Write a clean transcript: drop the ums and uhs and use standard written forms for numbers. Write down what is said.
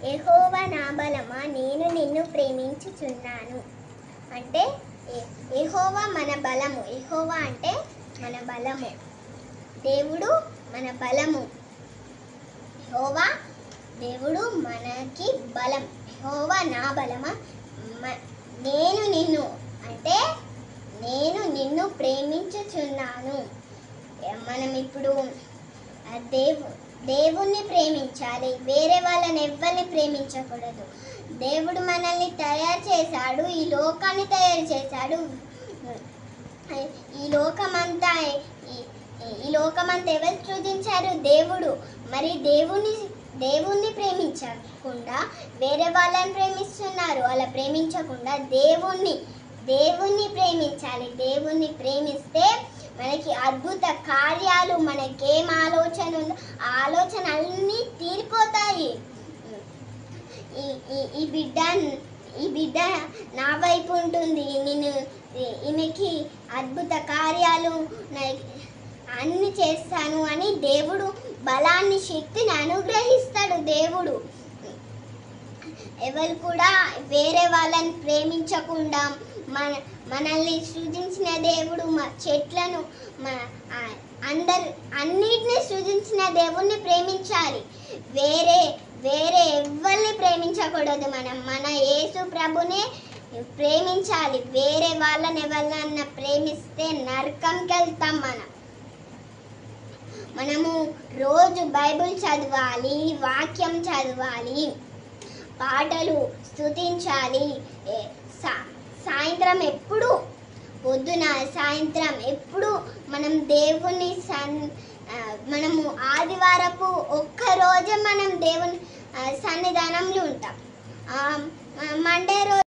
యెహోవా నా బలమా, నేను నిన్ను ప్రేమించుచున్నాను. అంటే యెహోవా మన బలము. యెహోవా అంటే మన బలము. దేవుడు మన బలము. యెహోవా దేవుడు మనకి బలం. యెహోవా నా బలమా, నేను నిన్ను అంటే నేను నిన్ను ప్రేమించుచున్నాను. మనం ఇప్పుడు దేవుణ్ణి ప్రేమించాలి, వేరే వాళ్ళని ఎవరిని ప్రేమించకూడదు. దేవుడు మనల్ని తయారు చేశాడు, ఈ లోకాన్ని తయారు చేశాడు. ఈ లోకమంతా ఎవరు సృజించారు? దేవుడు. మరి దేవుణ్ణి ప్రేమించకుండా వేరే వాళ్ళని ప్రేమిస్తున్నారు. అలా ప్రేమించకుండా దేవుణ్ణి ప్రేమించాలి. దేవుణ్ణి ప్రేమిస్తే మనకి అద్భుత కార్యాలు, మనకేం ఆలోచన ఉందో ఆ ఆలోచన అన్నీ తీరిపోతాయి. ఈ బిడ్డ నా వైపు ఉంటుంది, ఈమెకి అద్భుత కార్యాలు అన్ని చేస్తాను అని దేవుడు బలాన్ని, శక్తిని అనుగ్రహిస్తాడు. దేవుడు ఎవరు కూడా వేరే వాళ్ళని ప్రేమించకుండా మనల్ని సృజించిన దేవుడు, చెట్లను, అన్నిటిని సృజించిన దేవుణ్ణి ప్రేమించాలి. వేరే ఎవరిని ప్రేమించకూడదు. మన యేసు ప్రభునే ప్రేమించాలి. వేరే వాళ్ళని ఎవరినన్నా ప్రేమిస్తే నరకంకి వెళ్తాం. మనము రోజు బైబిల్ చదవాలి, వాక్యం చదవాలి, పాటలు స్తుతించాలి. సాయంత్రం ఎప్పుడు, పొద్దున సాయంత్రం ఎప్పుడు మనం దేవుని మనము ఆదివారపు ఒక్కరోజే మనం దేవుని సన్నిధానంలో ఉంటాం. మండే రోజు